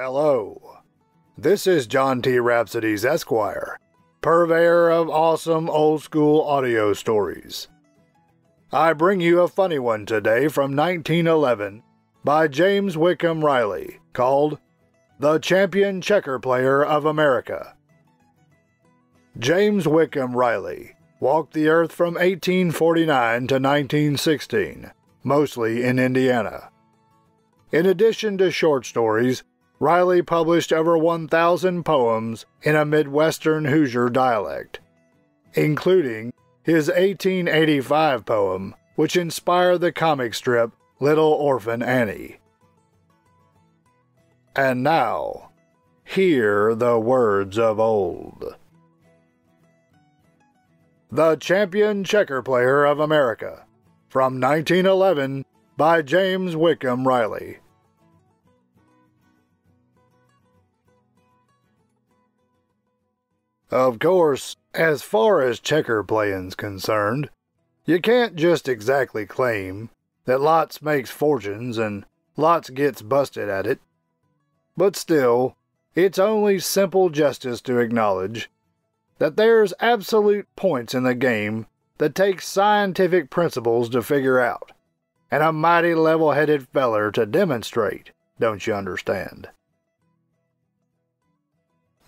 Hello. This is John T. Rhapsodes, Esquire, purveyor of awesome old-school audio stories. I bring you a funny one today from 1911 by James Whitcomb Riley, called The Champion Checker-Player of Ameriky. James Whitcomb Riley walked the earth from 1849 to 1916, mostly in Indiana. In addition to short stories, Riley published over 1,000 poems in a midwestern Hoosier dialect, including his 1885 poem, which inspired the comic strip Little Orphan Annie. And now, hear the words of old. The Champion Checker-Player of Ameriky, from 1911, by James Whitcomb Riley. Of course, as far as checker playing's concerned, you can't just exactly claim that lots makes fortunes and lots gets busted at it. But still, it's only simple justice to acknowledge that there's absolute points in the game that take scientific principles to figure out, and a mighty level-headed feller to demonstrate, don't you understand?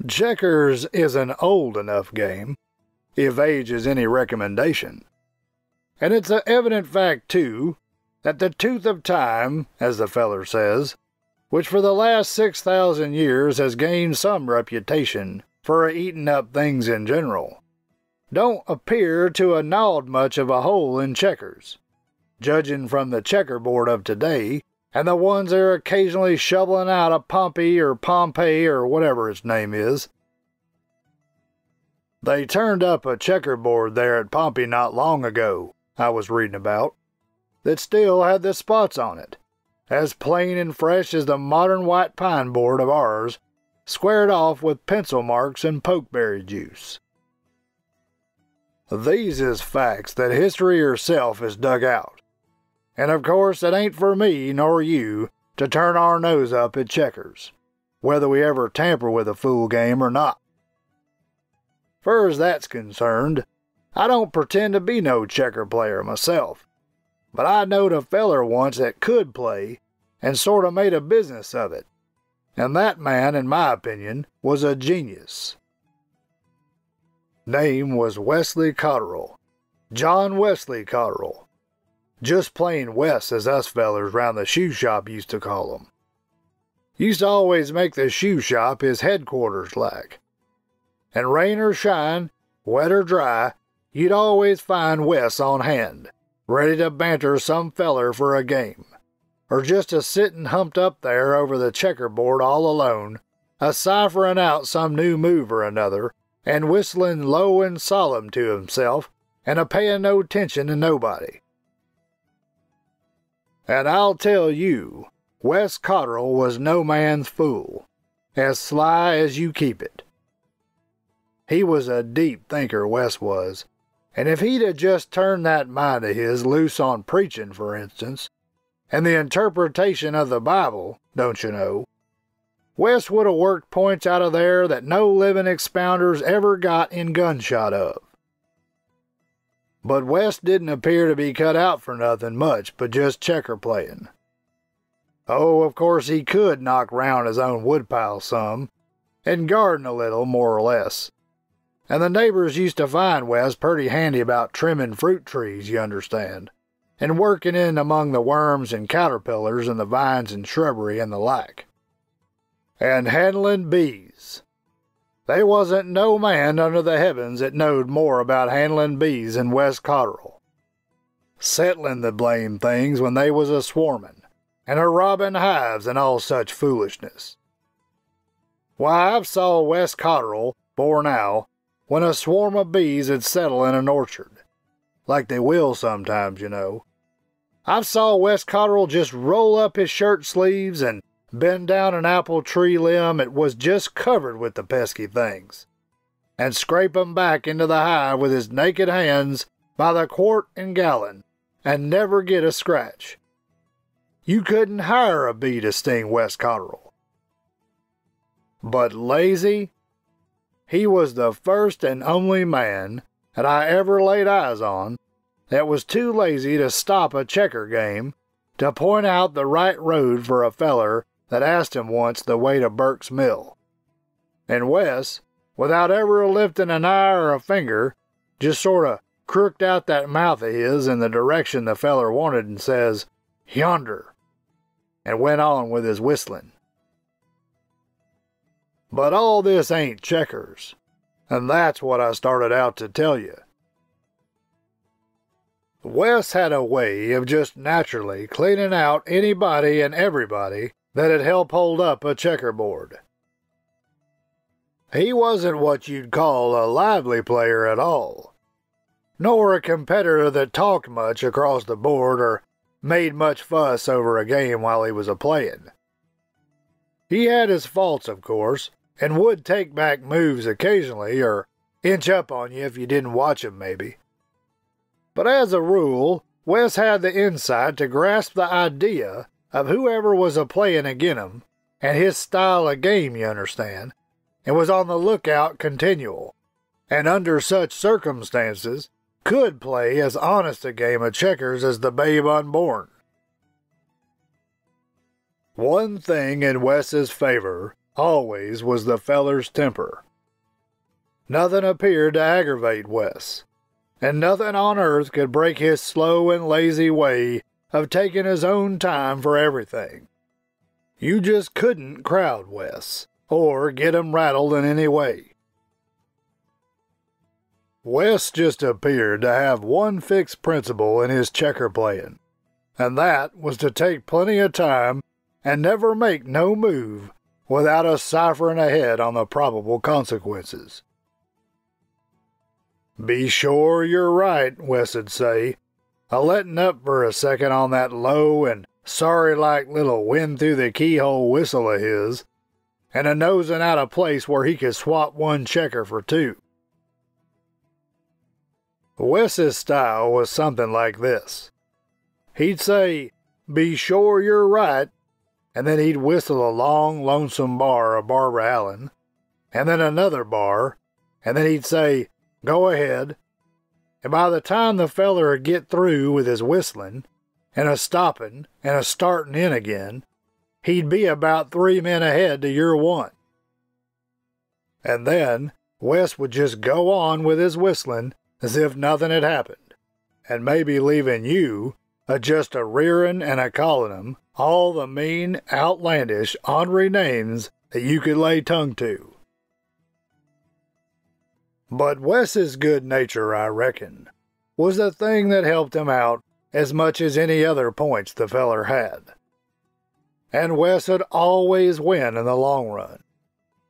Checkers is an old enough game, if age is any recommendation. And it's an evident fact, too, that the tooth of time, as the feller says, which for the last 6,000 years has gained some reputation for eating up things in general, don't appear to have gnawed much of a hole in checkers, judging from the checkerboard of today and the ones they're occasionally shoveling out of Pompey or Pompeii or whatever its name is. They turned up a checkerboard there at Pompey not long ago, I was reading about, that still had the spots on it, as plain and fresh as the modern white pine board of ours, squared off with pencil marks and pokeberry juice. These is facts that history herself has dug out. And of course it ain't for me nor you to turn our nose up at checkers, whether we ever tamper with a fool game or not. Fur as that's concerned, I don't pretend to be no checker player myself, but I knowed a feller once that could play and sort of made a business of it, and that man, in my opinion, was a genius. Name was Wesley Cotterill, John Wesley Cotterill. Just plain Wes, as us fellers round the shoe shop used to call him. Used to always make the shoe shop his headquarters like. And rain or shine, wet or dry, you'd always find Wes on hand, ready to banter some feller for a game, or just a sittin' humped up there over the checkerboard all alone, a-ciphering out some new move or another, and whistling low and solemn to himself, and a-payin' no attention to nobody. And I'll tell you, Wes Cotterill was no man's fool, as sly as you keep it. He was a deep thinker, Wes was, and if he'd have just turned that mind of his loose on preaching, for instance, and the interpretation of the Bible, don't you know, Wes would have worked points out of there that no living expounders ever got in gunshot of. But Wes didn't appear to be cut out for nothing much but just checker playing. Oh, of course he could knock round his own woodpile some, and garden a little, more or less. And the neighbors used to find Wes purty handy about trimming fruit trees, you understand, and working in among the worms and caterpillars and the vines and shrubbery and the like. And handling bees. They wasn't no man under the heavens that knowed more about handling bees than Wes Cotterill. Settling the blame things when they was a-swarmin', and a-robbing hives and all such foolishness. Why, I've saw Wes Cotterill, 'fore now, when a swarm of bees 'd settle in an orchard, like they will sometimes, you know. I've saw Wes Cotterill just roll up his shirt sleeves and bend down an apple tree limb that was just covered with the pesky things, and scrape 'em back into the hive with his naked hands by the quart and gallon, and never get a scratch. You couldn't hire a bee to sting Wes Cotterill. But lazy? He was the first and only man that I ever laid eyes on that was too lazy to stop a checker game to point out the right road for a feller that asked him once the way to Burke's Mill. And Wes, without ever lifting an eye or a finger, just sorta crooked out that mouth of his in the direction the feller wanted and says, "Yonder," and went on with his whistling. But all this ain't checkers, and that's what I started out to tell you. Wes had a way of just naturally cleaning out anybody and everybody that'd help hold up a checkerboard. He wasn't what you'd call a lively player at all, nor a competitor that talked much across the board or made much fuss over a game while he was a-playing. He had his faults, of course, and would take back moves occasionally or inch up on you if you didn't watch him maybe. But as a rule, Wes had the insight to grasp the idea of whoever was a-playing agin him, and his style of game, you understand, and was on the lookout continual, and under such circumstances could play as honest a game of checkers as the babe unborn. One thing in Wes's favor always was the feller's temper. Nothing appeared to aggravate Wes, and nothing on earth could break his slow and lazy way of taking his own time for everything. You just couldn't crowd Wes, or get him rattled in any way. Wes just appeared to have one fixed principle in his checker playing, and that was to take plenty of time and never make no move without a ciphering ahead on the probable consequences. "Be sure you're right," Wes'd say, a-letting up for a second on that low and sorry-like little wind-through-the-keyhole whistle of his, and a-nosing out a place where he could swap one checker for two. Wes's style was something like this. He'd say, "Be sure you're right," and then he'd whistle a long, lonesome bar of Barbara Allen, and then another bar, and then he'd say, "Go ahead," and by the time the feller'd get through with his whistling, and a-stopping and a-starting in again, he'd be about 3 men ahead to your one. And then Wes would just go on with his whistling as if nothing had happened, and maybe leaving you just a-rearing and a-calling him all the mean, outlandish, ornery names that you could lay tongue to. But Wes's good nature, I reckon, was the thing that helped him out as much as any other points the feller had. And Wes would always win in the long run.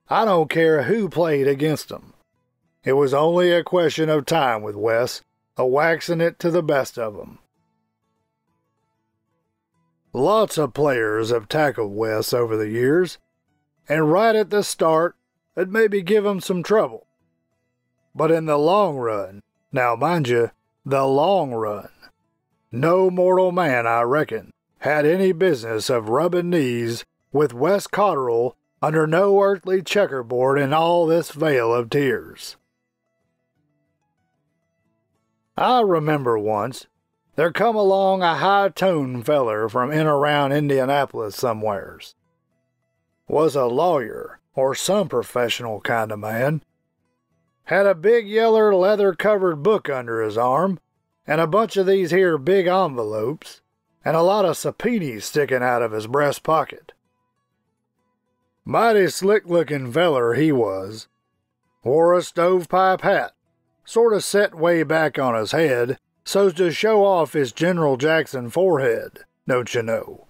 I don't care who played against him. It was only a question of time with Wes, a-waxing it to the best of 'em. Lots of players have tackled Wes over the years, and right at the start, it maybe give him some trouble. But in the long run, now mind you, the long run, no mortal man, I reckon, had any business of rubbing knees with Wes Cotterill under no earthly checkerboard in all this vale of tears. I remember once, there come along a high-toned feller from in around Indianapolis somewheres. Was a lawyer, or some professional kind of man. Had a big yeller leather-covered book under his arm, and a bunch of these here big envelopes, and a lot of subpoenas sticking out of his breast pocket. Mighty slick-looking feller he was. Wore a stovepipe hat, sort of set way back on his head, so's to show off his General Jackson forehead, don't you know.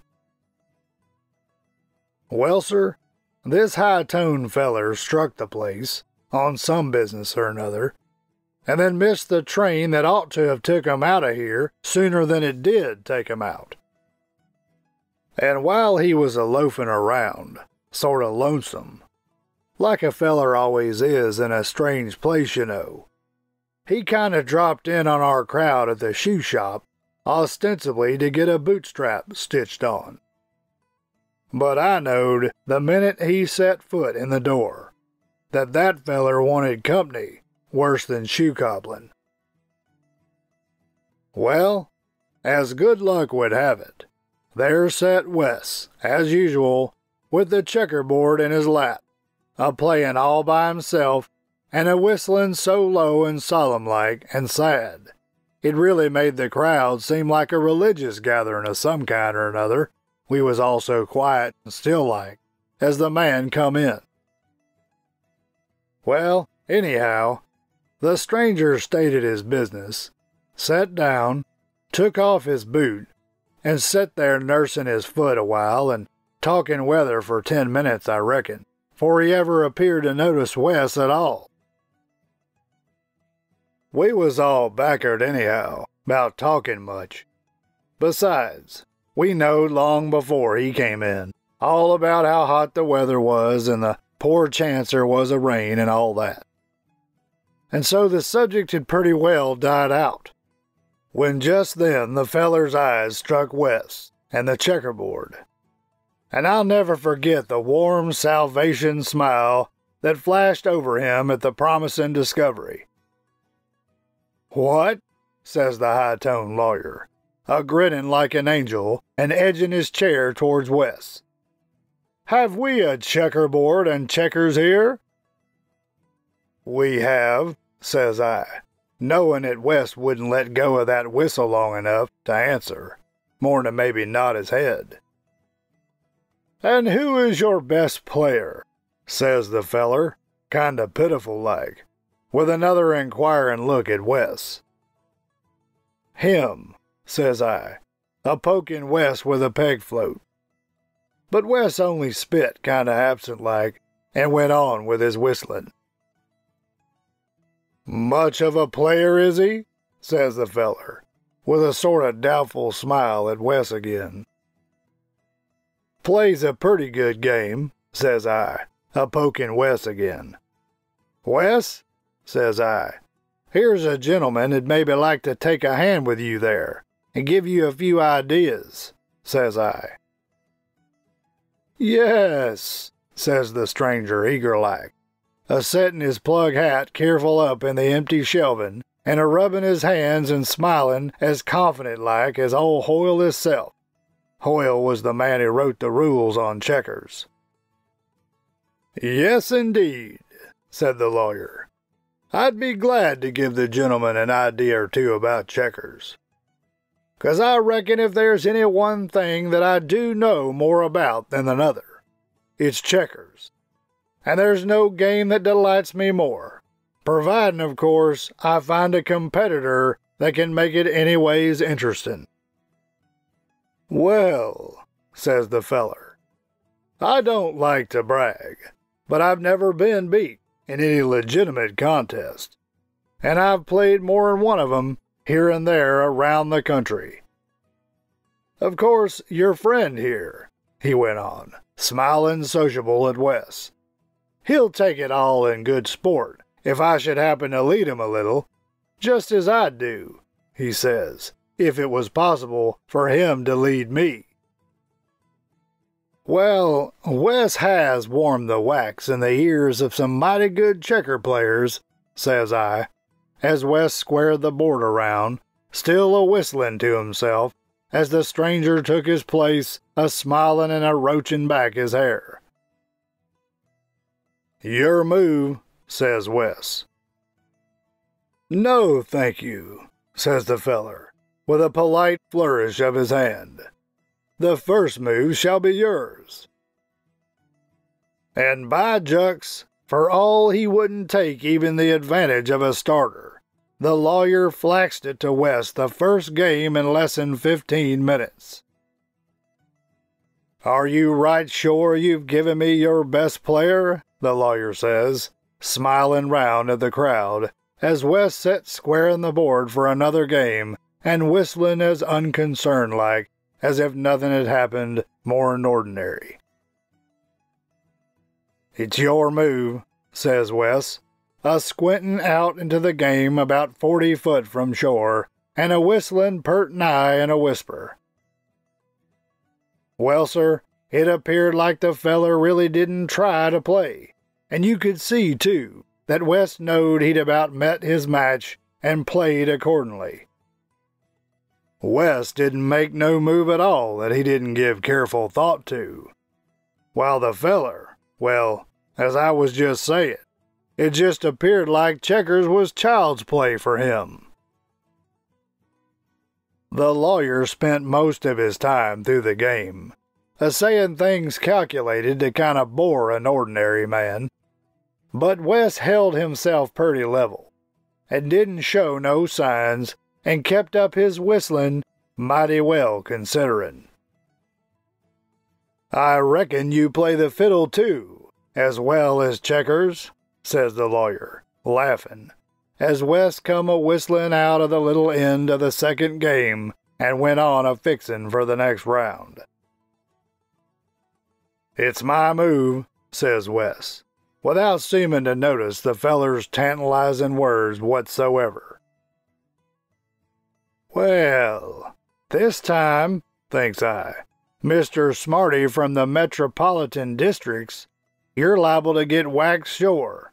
Well, sir, this high-toned feller struck the place, on some business or another, and then missed the train that ought to have took him out of here sooner than it did take him out. And while he was a-loafing around, sort of lonesome, like a feller always is in a strange place, you know, he kind of dropped in on our crowd at the shoe shop, ostensibly to get a bootstrap stitched on. But I knowed the minute he set foot in the door that feller wanted company worse than shoe cobbling. Well, as good luck would have it, there sat Wes, as usual, with the checkerboard in his lap, a-playin' all by himself, and a-whistling so low and solemn-like and sad, it really made the crowd seem like a religious gathering of some kind or another. We was all so quiet and still-like, as the man come in. Well, anyhow, the stranger stated his business, sat down, took off his boot, and set there nursing his foot a while and talking weather for 10 minutes, I reckon, 'fore he ever appeared to notice Wes at all. We was all backered anyhow, 'bout talking much. Besides, we knowed long before he came in all about how hot the weather was and the poor chance there was of rain and all that. And so the subject had pretty well died out, when just then the feller's eyes struck Wes and the checkerboard. And I'll never forget the warm salvation smile that flashed over him at the promising discovery. "What?" says the high-toned lawyer, a-grinning like an angel and edging his chair towards Wes. "Have we a checkerboard and checkers here?" "We have," says I, knowing that Wes wouldn't let go of that whistle long enough to answer, more than maybe nod his head. "And who is your best player?" says the feller, kinda pitiful-like, with another inquiring look at Wes. "Him," says I, a-poking Wes with a peg float. But Wes only spit kinda absent-like and went on with his whistling. "Much of a player, is he?" says the feller, with a sort of doubtful smile at Wes again. "Plays a pretty good game," says I, a-poking Wes again. "Wes," says I, "here's a gentleman that'd maybe like to take a hand with you there, and give you a few ideas," says I. "Yes," says the stranger eager-like, a-setting his plug hat careful up in the empty shelving, and a-rubbing his hands and smiling as confident-like as old Hoyle hisself. Hoyle was the man who wrote the rules on checkers. "Yes, indeed," said the lawyer. "I'd be glad to give the gentleman an idea or two about checkers. 'Cause I reckon if there's any one thing that I do know more about than another, it's checkers. And there's no game that delights me more, providing, of course, I find a competitor that can make it anyways interesting." "Well," says the feller, "I don't like to brag, but I've never been beat in any legitimate contest, and I've played more than one of 'em here and there around the country. Of course, your friend here," he went on, smiling sociable at Wes, "he'll take it all in good sport if I should happen to lead him a little, just as I'd do," he says, "if it was possible for him to lead me." Well, Wes has warmed the wax in the ears of some mighty good checker players, says I, as Wes squared the board around, still a-whistling to himself, as the stranger took his place, a-smiling and a-roaching back his hair. "Your move," says Wes. "No, thank you," says the feller, with a polite flourish of his hand. "The first move shall be yours." And by jucks, for all he wouldn't take even the advantage of a starter, the lawyer flaxed it to Wes the first game in less than 15 minutes. "Are you right sure you've given me your best player?" the lawyer says, smiling round at the crowd, as Wes sat squaring the board for another game and whistling as unconcerned-like as if nothing had happened more'n ordinary. "It's your move," says Wes, a-squinting out into the game about 40 foot from shore, and a-whistling pert nigh in a whisper. "Well, sir, it appeared like the feller really didn't try to play, and you could see, too, that Wes knowed he'd about met his match and played accordingly. Wes didn't make no move at all that he didn't give careful thought to, while the feller, well, as I was just saying, it just appeared like checkers was child's play for him. The lawyer spent most of his time through the game saying things calculated to kind of bore an ordinary man, but Wes held himself purty level, and didn't show no signs, and kept up his whistling mighty well considerin'. "I reckon you play the fiddle, too, as well as checkers," says the lawyer, laughing, as Wes come a-whistling out of the little end of the second game and went on a-fixin' for the next round. "It's my move," says Wes, without seeming to notice the feller's tantalizing words whatsoever. "Well, this time," thinks I, "Mr. Smarty from the metropolitan districts, you're liable to get waxed sure."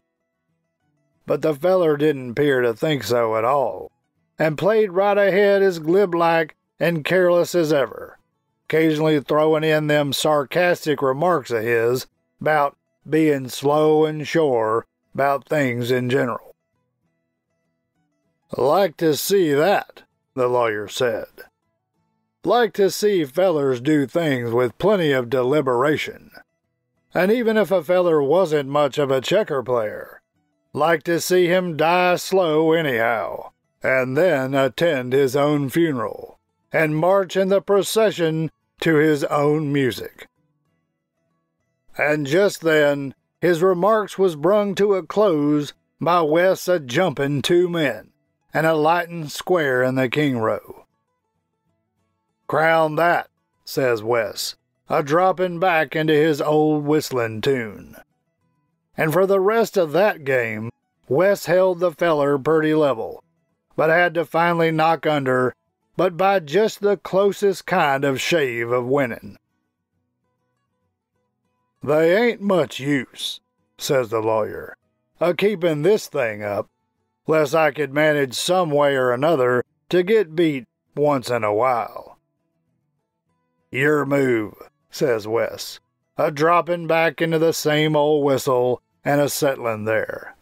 But the feller didn't 'pear to think so at all, and played right ahead as glib-like and careless as ever, occasionally throwing in them sarcastic remarks of his about being slow and sure about things in general. "Like to see that," the lawyer said. "Like to see fellers do things with plenty of deliberation. And even if a feller wasn't much of a checker player, like to see him die slow anyhow, and then attend his own funeral, and march in the procession to his own music." And just then his remarks was brung to a close by Wes a-jumpin' 2 men, and a-lightin' square in the king row. "Crown that," says Wes, a-droppin' back into his old whistlin' tune. And for the rest of that game, Wes held the feller purty level, but had to finally knock under, but by just the closest kind of shave of winning. "They ain't much use," says the lawyer, "a-keepin' this thing up, 'less I could manage some way or another to get beat once in a while." "Your move," says Wes, a-droppin' back into the same old whistle and a-settlin' there.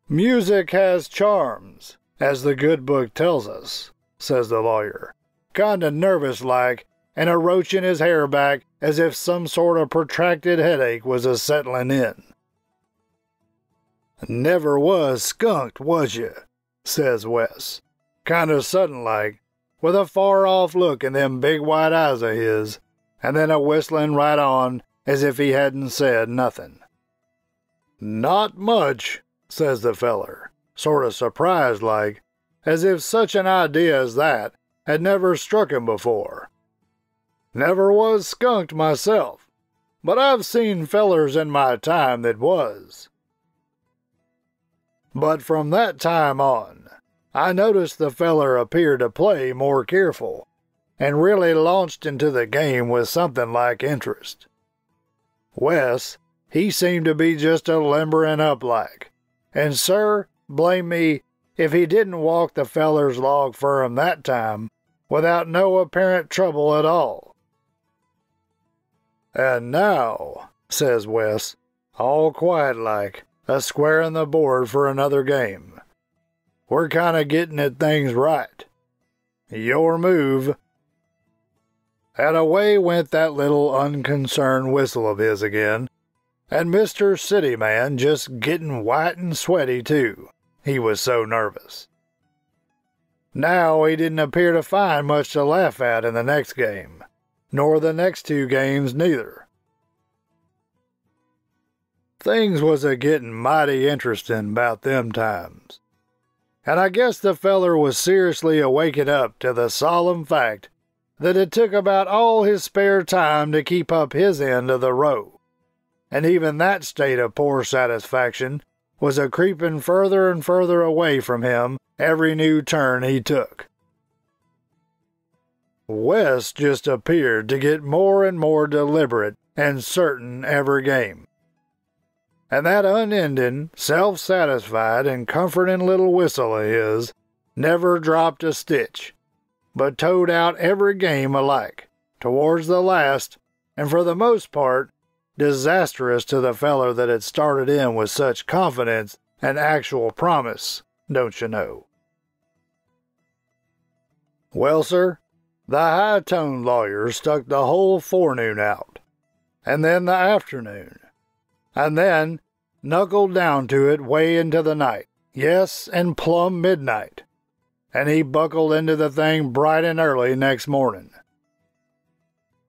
"Music has charms, as the good book tells us," says the lawyer, kinda nervous-like, and a-roachin' his hair back as if some sort of protracted headache was a-settlin' in. "Never was skunked, was you?" says Wes, kinda sudden-like, with a far-off look in them big white eyes of his, and then a-whistlin' right on as if he hadn't said nothing. "Not much," says the feller, sort of surprised-like, as if such an idea as that had never struck him before. "Never was skunked myself, but I've seen fellers in my time that was." But from that time on, I noticed the feller appeared to play more careful, and really launched into the game with something like interest. Wes, he seemed to be just a-limberin' up like, and sir, blame me, if he didn't walk the feller's log firm that time without no apparent trouble at all. "And now," says Wes, all quiet-like, a-squaring the board for another game, "we're kinda getting at things right. Your move." And away went that little unconcerned whistle of his again, and Mr. City Man just getting white and sweaty, too. He was so nervous. Now he didn't appear to find much to laugh at in the next game, nor the next 2 games neither. Things was a-getting mighty interesting 'bout them times, and I guess the feller was seriously a-waking up to the solemn fact that it took about all his spare time to keep up his end of the row, and even that state of poor satisfaction was a-creepin' further and further away from him every new turn he took. Wes just appeared to get more and more deliberate and certain every game. And that unending, self-satisfied, and comforting little whistle of his never dropped a stitch, but towed out every game alike, towards the last, and for the most part, disastrous to the feller that had started in with such confidence and actual promise, don't you know. Well, sir, the high-toned lawyer stuck the whole forenoon out, and then the afternoon, and then knuckled down to it way into the night, yes, and plumb midnight, and he buckled into the thing bright and early next morning.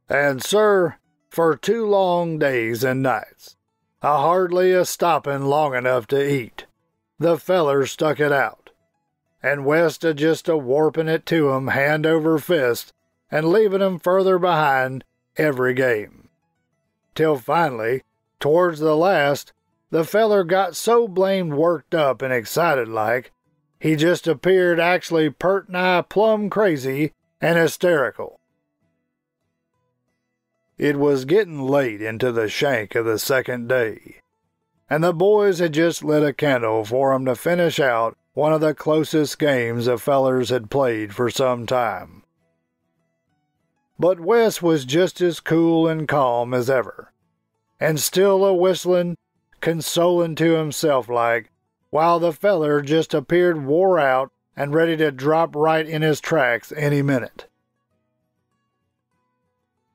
And, sir, for 2 long days and nights, hardly a stopping long enough to eat, the feller stuck it out, and West just warping it to him hand over fist and leaving him further behind every game. Till finally, towards the last, the feller got so blamed worked up and excited like, he just appeared actually pert nigh plumb crazy and hysterical. It was getting late into the shank of the second day, and the boys had just lit a candle for 'em to finish out one of the closest games the fellers had played for some time. But Wes was just as cool and calm as ever, and still a-whistling, consoling to himself like, while the feller just appeared wore out and ready to drop right in his tracks any minute.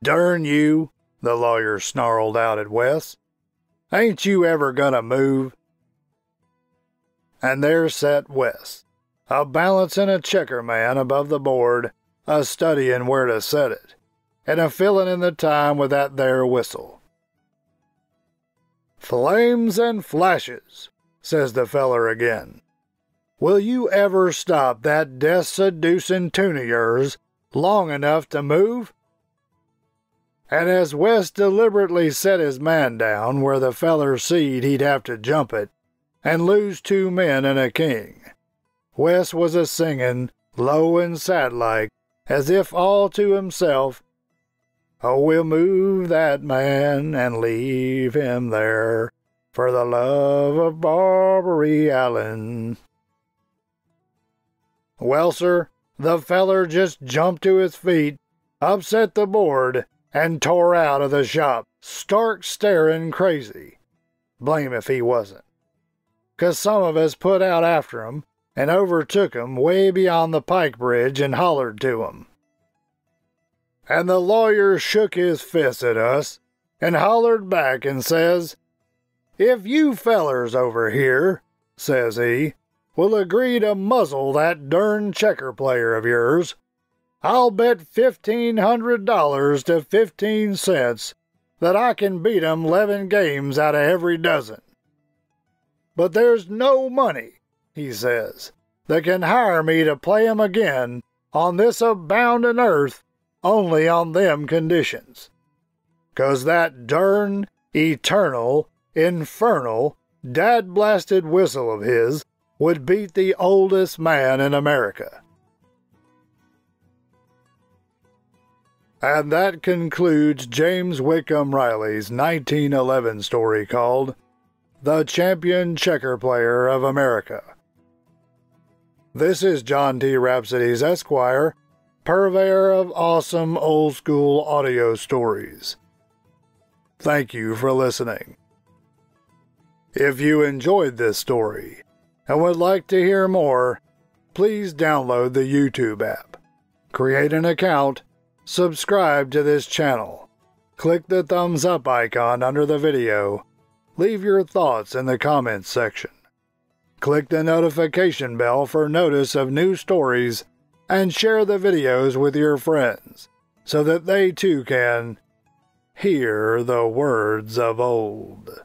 "Durn you," the lawyer snarled out at Wes. "Ain't you ever gonna move?" And there sat Wes, a-balancing a checker man above the board, a-studying where to set it, and a-filling in the time with that there whistle. "Flames and flashes," says the feller again. "Will you ever stop that death-seducing tune of yours long enough to move?" And as Wes deliberately set his man down where the feller seed he'd have to jump it and lose 2 men and a king, Wes was a-singing, low and sad-like, as if all to himself, "Oh, we'll move that man and leave him there for the love of Barbary Allen." Well, sir, the feller just jumped to his feet, upset the board, and tore out of the shop, stark staring crazy. Blame if he wasn't. 'Cause some of us put out after him and overtook him way beyond the pike bridge and hollered to him. And the lawyer shook his fist at us and hollered back and says, "If you fellers over here," says he, "will agree to muzzle that darn checker player of yours, I'll bet $1,500 to 15 cents that I can beat 'em 11 games out of every dozen. But there's no money," he says, "that can hire me to play 'em again on this abounding earth only on them conditions. 'Cause that darn, eternal, infernal, dad-blasted whistle of his would beat the oldest man in America." And that concludes James Whitcomb Riley's 1911 story called The Champion Checker-Player of Ameriky. This is John T. Rhapsodies, Esquire, purveyor of awesome old-school audio stories. Thank you for listening. If you enjoyed this story and would like to hear more, please download the YouTube app, create an account, subscribe to this channel, click the thumbs up icon under the video, leave your thoughts in the comments section, click the notification bell for notice of new stories, and share the videos with your friends so that they too can hear the words of old.